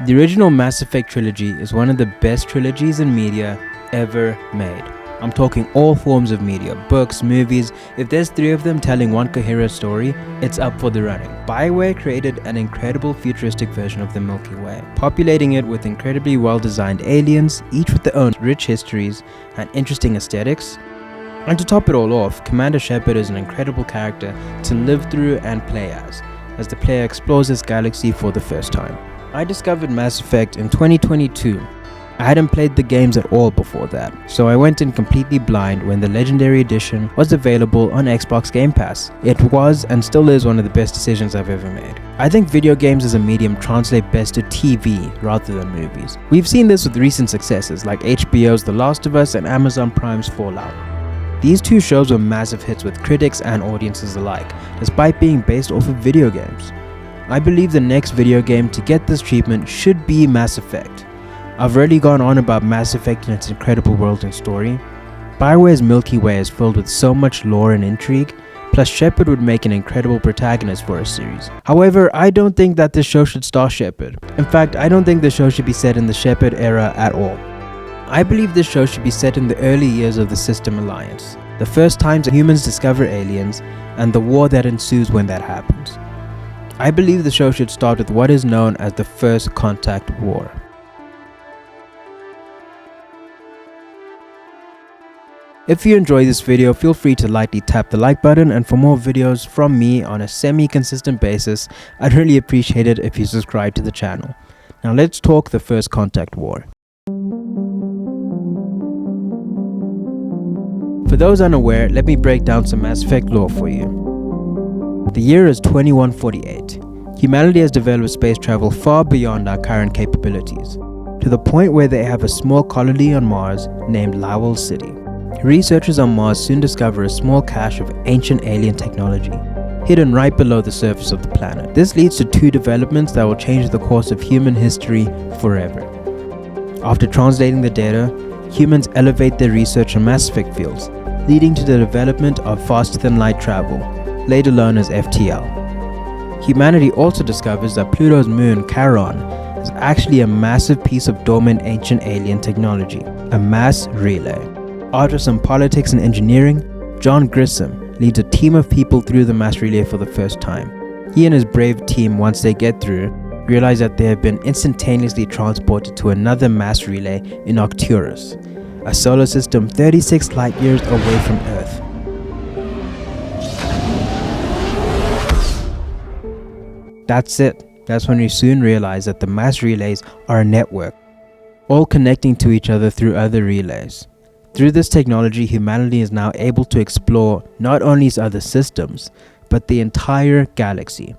The original Mass Effect trilogy is one of the best trilogies in media ever made. I'm talking all forms of media, books, movies. If there's 3 of them telling one coherent story, it's up for the running. BioWare created an incredible futuristic version of the Milky Way, populating it with incredibly well-designed aliens, each with their own rich histories and interesting aesthetics. And to top it all off, Commander Shepard is an incredible character to live through and play as the player explores this galaxy for the first time. I discovered Mass Effect in 2022. I hadn't played the games at all before that, so I went in completely blind when the Legendary Edition was available on Xbox Game Pass. It was and still is one of the best decisions I've ever made. I think video games as a medium translate best to TV rather than movies. We've seen this with recent successes like HBO's The Last of Us and Amazon Prime's Fallout. These 2 shows were massive hits with critics and audiences alike, despite being based off of video games. I believe the next video game to get this treatment should be Mass Effect. I've already gone on about Mass Effect and its incredible world and story. BioWare's Milky Way is filled with so much lore and intrigue, plus Shepard would make an incredible protagonist for a series. However, I don't think that this show should star Shepard. In fact, I don't think the show should be set in the Shepard era at all. I believe this show should be set in the early years of the System Alliance, the first times humans discover aliens, and the war that ensues when that happens. I believe the show should start with what is known as the First Contact War. If you enjoy this video, feel free to lightly tap the like button, and for more videos from me on a semi-consistent basis, I'd really appreciate it if you subscribe to the channel. Now let's talk the First Contact War. For those unaware, let me break down some Mass Effect lore for you. The year is 2148. Humanity has developed space travel far beyond our current capabilities, to the point where they have a small colony on Mars named Lowell City. Researchers on Mars soon discover a small cache of ancient alien technology, hidden right below the surface of the planet. This leads to 2 developments that will change the course of human history forever. After translating the data, humans elevate their research on Mass Effect fields, leading to the development of faster-than-light travel, later known as FTL. Humanity also discovers that Pluto's moon, Charon, is actually a massive piece of dormant ancient alien technology, a mass relay. After some politics and engineering, John Grissom leads a team of people through the mass relay for the first time. He and his brave team, once they get through, realize that they have been instantaneously transported to another mass relay in Arcturus, a solar system 36 light years away from Earth. That's it. That's when we soon realize that the mass relays are a network, all connecting to each other through other relays. Through this technology, humanity is now able to explore not only its other systems, but the entire galaxy.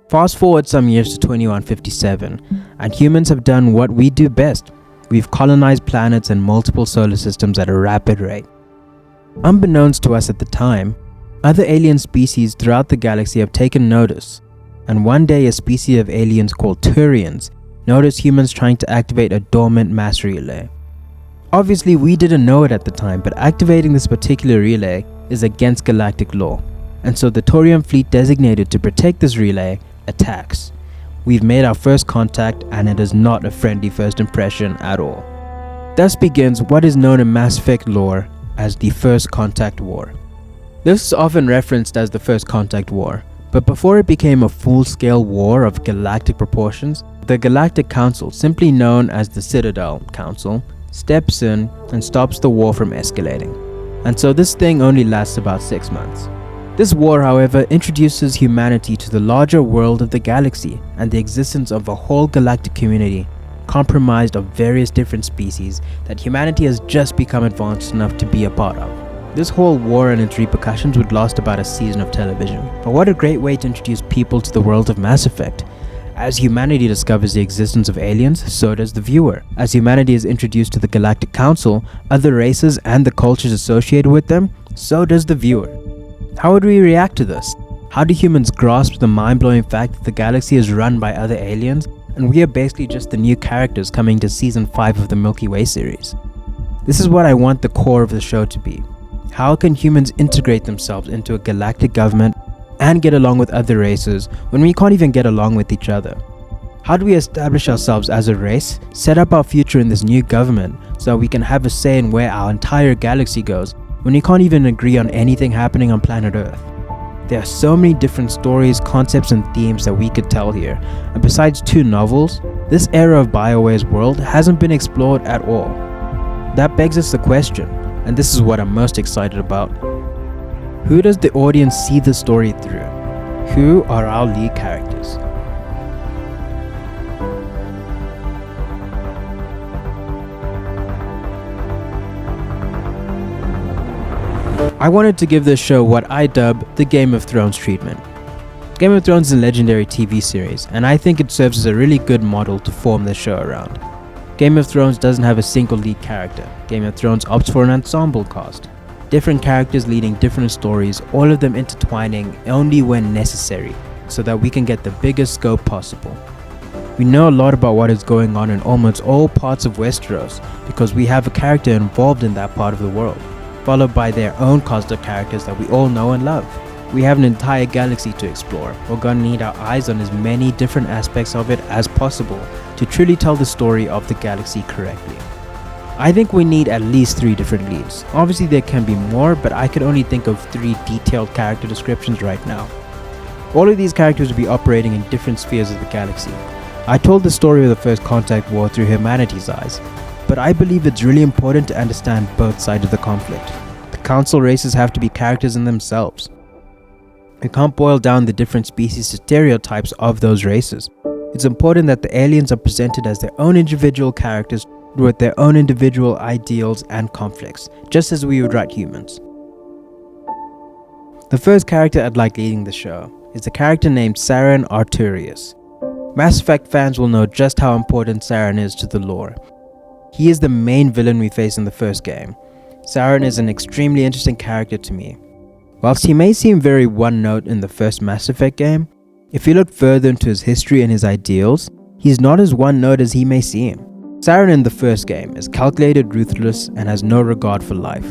Fast forward some years to 2157, and humans have done what we do best. We've colonized planets and multiple solar systems at a rapid rate. Unbeknownst to us at the time, other alien species throughout the galaxy have taken notice, and one day a species of aliens called Turians noticed humans trying to activate a dormant mass relay. Obviously, we didn't know it at the time, but activating this particular relay is against galactic law, and so the Turian fleet designated to protect this relay attacks. We've made our first contact, and it is not a friendly first impression at all. Thus begins what is known in Mass Effect lore as the First Contact War. This is often referenced as the First Contact War, but before it became a full-scale war of galactic proportions, the Galactic Council, simply known as the Citadel Council, steps in and stops the war from escalating. And so this thing only lasts about 6 months. This war, however, introduces humanity to the larger world of the galaxy and the existence of a whole galactic community comprised of various different species that humanity has just become advanced enough to be a part of. This whole war and its repercussions would last about a season of television. But what a great way to introduce people to the world of Mass Effect. As humanity discovers the existence of aliens, so does the viewer. As humanity is introduced to the Galactic Council, other races, and the cultures associated with them, so does the viewer. How would we react to this? How do humans grasp the mind-blowing fact that the galaxy is run by other aliens, and we are basically just the new characters coming to Season 5 of the Milky Way series? This is what I want the core of the show to be. How can humans integrate themselves into a galactic government and get along with other races when we can't even get along with each other? How do we establish ourselves as a race, set up our future in this new government so that we can have a say in where our entire galaxy goes when we can't even agree on anything happening on planet Earth? There are so many different stories, concepts and themes that we could tell here, and besides 2 novels, this era of BioWare's world hasn't been explored at all. That begs us the question, and this is what I'm most excited about. Who does the audience see the story through? Who are our lead characters? I wanted to give this show what I dub the Game of Thrones treatment. Game of Thrones is a legendary TV series, and I think it serves as a really good model to form the show around. Game of Thrones doesn't have a single lead character. Game of Thrones opts for an ensemble cast. Different characters leading different stories, all of them intertwining only when necessary, so that we can get the biggest scope possible. We know a lot about what is going on in almost all parts of Westeros, because we have a character involved in that part of the world, followed by their own cast of characters that we all know and love. We have an entire galaxy to explore. We're gonna need our eyes on as many different aspects of it as possible to truly tell the story of the galaxy correctly. I think we need at least 3 different leads. Obviously there can be more, but I could only think of 3 detailed character descriptions right now. All of these characters will be operating in different spheres of the galaxy. I told the story of the First Contact War through humanity's eyes, but I believe it's really important to understand both sides of the conflict. The council races have to be characters in themselves. We can't boil down the different species to stereotypes of those races. It's important that the aliens are presented as their own individual characters with their own individual ideals and conflicts, just as we would write humans. The first character I'd like leading the show is a character named Saren Arturius. Mass Effect fans will know just how important Saren is to the lore. He is the main villain we face in the first game. Saren is an extremely interesting character to me. Whilst he may seem very one-note in the first Mass Effect game, if you look further into his history and his ideals, he's not as one-note as he may seem. Saren in the first game is calculated, ruthless, and has no regard for life.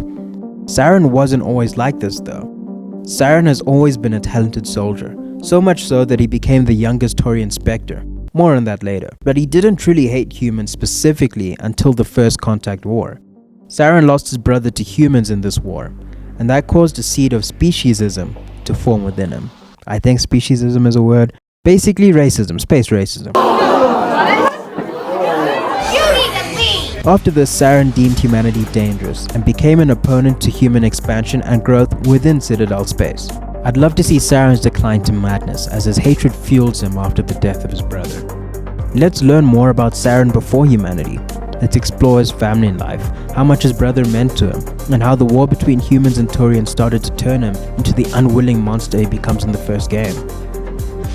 Saren wasn't always like this though. Saren has always been a talented soldier, so much so that he became the youngest Taurian Spectre. More on that later. But he didn't truly hate humans specifically until the First Contact War. Saren lost his brother to humans in this war, and that caused a seed of speciesism to form within him. I think speciesism is a word. Basically racism, space racism. After this, Saren deemed humanity dangerous and became an opponent to human expansion and growth within Citadel space. I'd love to see Saren's decline to madness as his hatred fuels him after the death of his brother. Let's learn more about Saren before humanity. Let's explore his family life, how much his brother meant to him, and how the war between humans and Taurians started to turn him into the unwilling monster he becomes in the first game.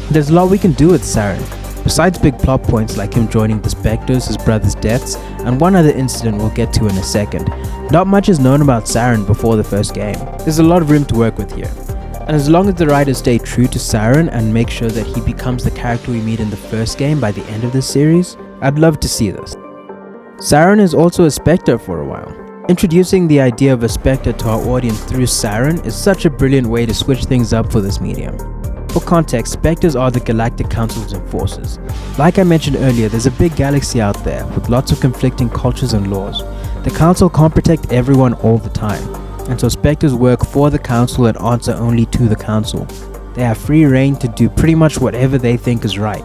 There's a lot we can do with Saren. Besides big plot points like him joining the Spectres, his brother's deaths, and one other incident we'll get to in a second, not much is known about Saren before the first game. There's a lot of room to work with here. And as long as the writers stay true to Saren and make sure that he becomes the character we meet in the first game by the end of this series, I'd love to see this. Saren is also a Spectre for a while. Introducing the idea of a Spectre to our audience through Saren is such a brilliant way to switch things up for this medium. For context, Spectres are the Galactic Council's enforcers. Like I mentioned earlier, there's a big galaxy out there with lots of conflicting cultures and laws. The Council can't protect everyone all the time, and so Spectres work for the Council and answer only to the Council. They have free reign to do pretty much whatever they think is right,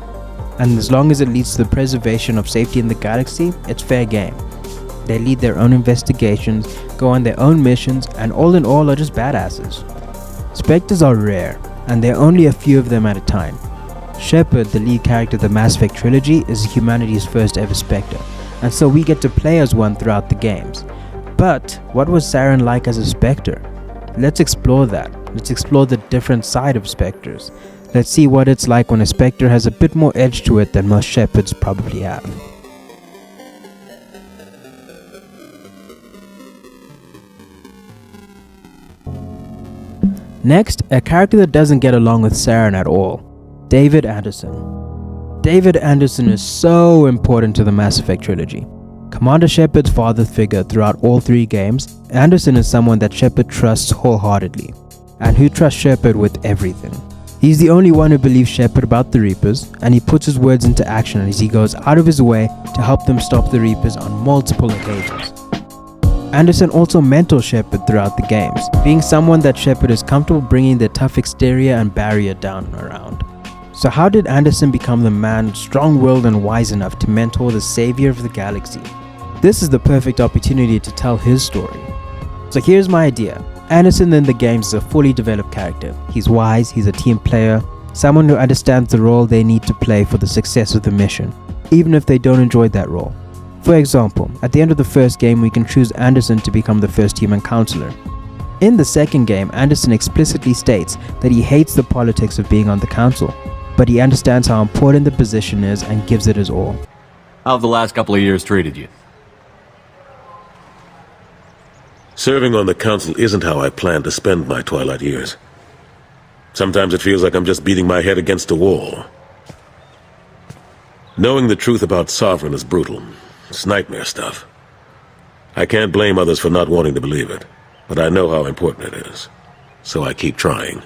and as long as it leads to the preservation of safety in the galaxy, it's fair game. They lead their own investigations, go on their own missions, and all in all are just badasses. Spectres are rare, and there are only a few of them at a time. Shepard, the lead character of the Mass Effect trilogy, is humanity's first ever Spectre, and so we get to play as one throughout the games. But what was Saren like as a Spectre? Let's explore that. Let's explore the different side of Spectres. Let's see what it's like when a Spectre has a bit more edge to it than most Shepards probably have. Next, a character that doesn't get along with Saren at all. David Anderson. David Anderson is so important to the Mass Effect trilogy. Commander Shepard's father figure throughout all 3 games, Anderson is someone that Shepard trusts wholeheartedly, and who trusts Shepard with everything. He's the only one who believes Shepard about the Reapers, and he puts his words into action as he goes out of his way to help them stop the Reapers on multiple occasions. Anderson also mentors Shepard throughout the games, being someone that Shepard is comfortable bringing their tough exterior and barrier down around. So how did Anderson become the man strong-willed and wise enough to mentor the savior of the galaxy? This is the perfect opportunity to tell his story. So here's my idea. Anderson in the games is a fully developed character. He's wise, he's a team player, someone who understands the role they need to play for the success of the mission, even if they don't enjoy that role. For example, at the end of the first game we can choose Anderson to become the first human counselor. In the second game, Anderson explicitly states that he hates the politics of being on the council, but he understands how important the position is and gives it his all. How have the last couple of years treated you? Serving on the council isn't how I plan to spend my twilight years. Sometimes it feels like I'm just beating my head against a wall. Knowing the truth about Sovereign is brutal. It's nightmare stuff. I can't blame others for not wanting to believe it, but I know how important it is. So I keep trying.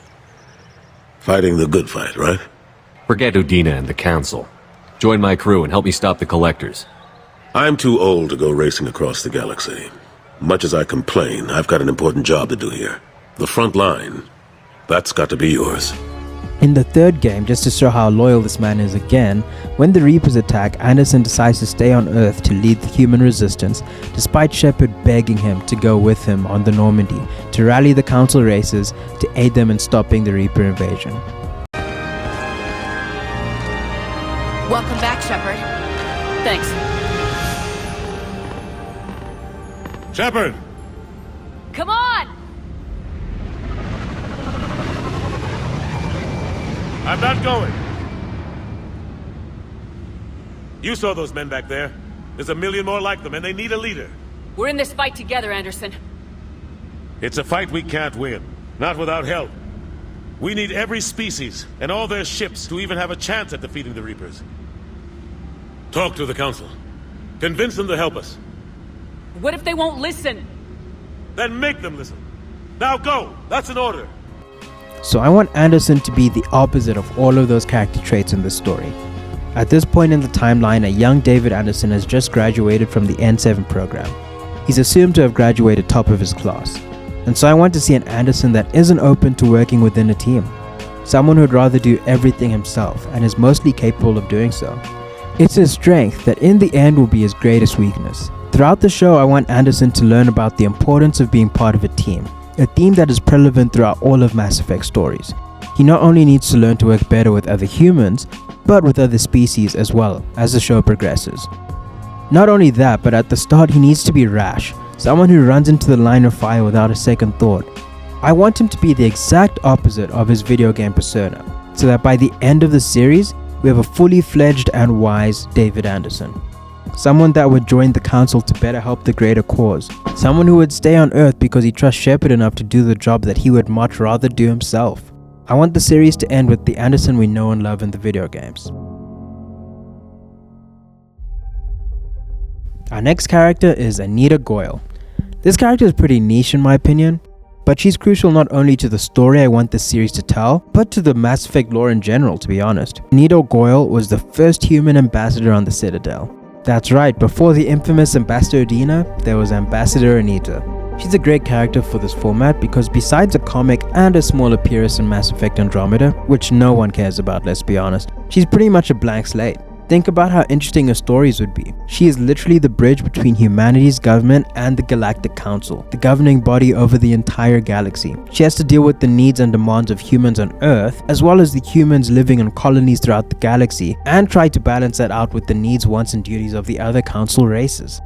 Fighting the good fight, right? Forget Udina and the Council. Join my crew and help me stop the Collectors. I'm too old to go racing across the galaxy. Much as I complain, I've got an important job to do here. The front line. That's got to be yours. In the third game, just to show how loyal this man is again, when the Reapers attack, Anderson decides to stay on Earth to lead the human resistance, despite Shepard begging him to go with him on the Normandy to rally the Council races to aid them in stopping the Reaper invasion. Welcome back, Shepard. Thanks. Shepard! Come on! I'm not going. You saw those men back there. There's a million more like them, and they need a leader. We're in this fight together, Anderson. It's a fight we can't win. Not without help. We need every species, and all their ships, to even have a chance at defeating the Reapers. Talk to the Council. Convince them to help us. What if they won't listen? Then make them listen. Now go! That's an order! So I want Anderson to be the opposite of all of those character traits in this story. At this point in the timeline, a young David Anderson has just graduated from the N7 program. He's assumed to have graduated top of his class. And so I want to see an Anderson that isn't open to working within a team. Someone who'd rather do everything himself and is mostly capable of doing so. It's his strength that in the end will be his greatest weakness. Throughout the show, I want Anderson to learn about the importance of being part of a theme that is prevalent throughout all of Mass Effect stories. He not only needs to learn to work better with other humans, but with other species as well as the show progresses. Not only that, but at the start he needs to be rash, someone who runs into the line of fire without a second thought. I want him to be the exact opposite of his video game persona, so that by the end of the series, we have a fully fledged and wise David Anderson. Someone that would join the Council to better help the greater cause. Someone who would stay on Earth because he trusts Shepard enough to do the job that he would much rather do himself. I want the series to end with the Anderson we know and love in the video games. Our next character is Anita Goyle. This character is pretty niche in my opinion, but she's crucial not only to the story I want this series to tell, but to the Mass Effect lore in general, to be honest. Anita Goyle was the first human ambassador on the Citadel. That's right, before the infamous Ambassador Udina, there was Ambassador Anita. She's a great character for this format because besides a comic and a small appearance in Mass Effect Andromeda, which no one cares about, let's be honest, she's pretty much a blank slate. Think about how interesting her stories would be. She is literally the bridge between humanity's government and the Galactic Council, the governing body over the entire galaxy. She has to deal with the needs and demands of humans on Earth, as well as the humans living in colonies throughout the galaxy, and try to balance that out with the needs, wants, and duties of the other Council races.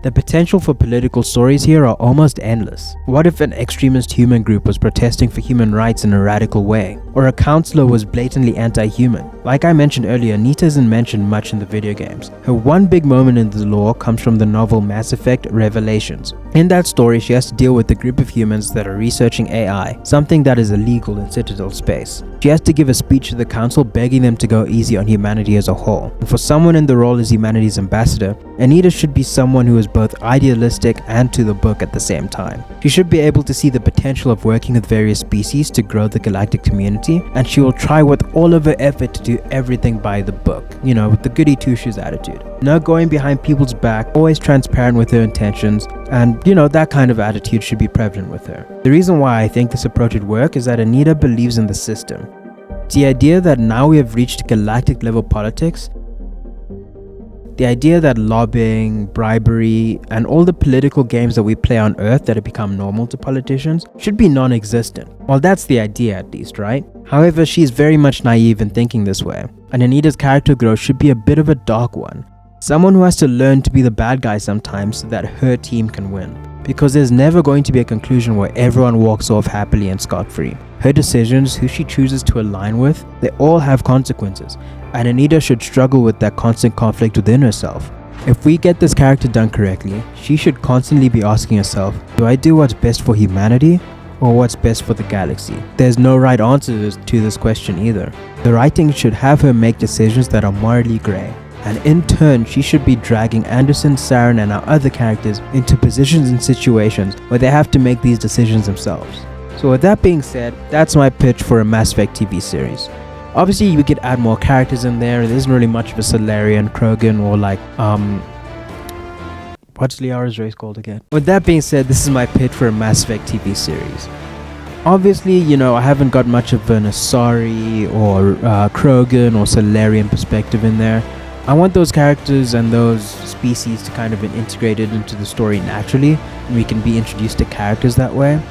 The potential for political stories here are almost endless. What if an extremist human group was protesting for human rights in a radical way? Or a counselor was blatantly anti-human? Like I mentioned earlier, Anita isn't mentioned much in the video games. Her one big moment in the lore comes from the novel Mass Effect Revelations. In that story, she has to deal with a group of humans that are researching AI, something that is illegal in Citadel space. She has to give a speech to the council begging them to go easy on humanity as a whole. And for someone in the role as humanity's ambassador, Anita should be someone who is both idealistic and to the book at the same time. She should be able to see the potential of working with various species to grow the galactic community, and she will try with all of her effort to do everything by the book, with the goody two-shoes attitude. No going behind people's back, always transparent with her intentions, and that kind of attitude should be prevalent with her. The reason why I think this approach would work is that Anita believes in the system. The idea that now we have reached galactic level politics, the idea that lobbying, bribery, and all the political games that we play on Earth that have become normal to politicians should be non-existent. Well, that's the idea at least, right? However, she's very much naive in thinking this way, and Anita's character growth should be a bit of a dark one. Someone who has to learn to be the bad guy sometimes so that her team can win. Because there's never going to be a conclusion where everyone walks off happily and scot-free. Her decisions, who she chooses to align with, they all have consequences, and Anita should struggle with that constant conflict within herself. If we get this character done correctly, she should constantly be asking herself, do I do what's best for humanity, or what's best for the galaxy? There's no right answer to this question either. The writing should have her make decisions that are morally grey. And in turn, she should be dragging Anderson, Saren, and our other characters into positions and situations where they have to make these decisions themselves. So with that being said, that's my pitch for a Mass Effect TV series. Obviously, we could add more characters in there. There isn't really much of a Solarian, Krogan, or what's Liara's race called again? With that being said, this is my pitch for a Mass Effect TV series. Obviously, I haven't got much of an Asari or Krogan or Solarian perspective in there. I want those characters and those species to kind of be integrated into the story naturally, and we can be introduced to characters that way.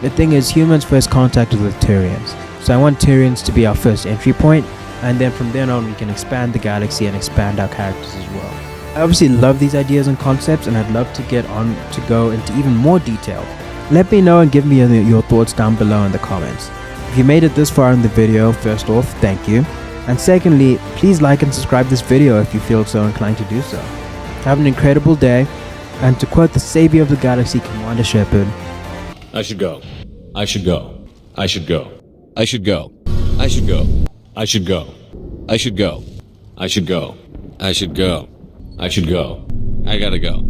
The thing is, humans first contacted with Turians, so I want Turians to be our first entry point, and then from then on we can expand the galaxy and expand our characters as well. I obviously love these ideas and concepts, and I'd love to get on to go into even more detail. Let me know and give me your thoughts down below in the comments. If you made it this far in the video, first off, thank you. And secondly, please like and subscribe this video if you feel so inclined to do so. Have an incredible day, and to quote the savior of the galaxy, Commander Shepard, I should go. I should go. I should go. I should go. I should go. I should go. I should go. I should go. I should go. I should go. I gotta go.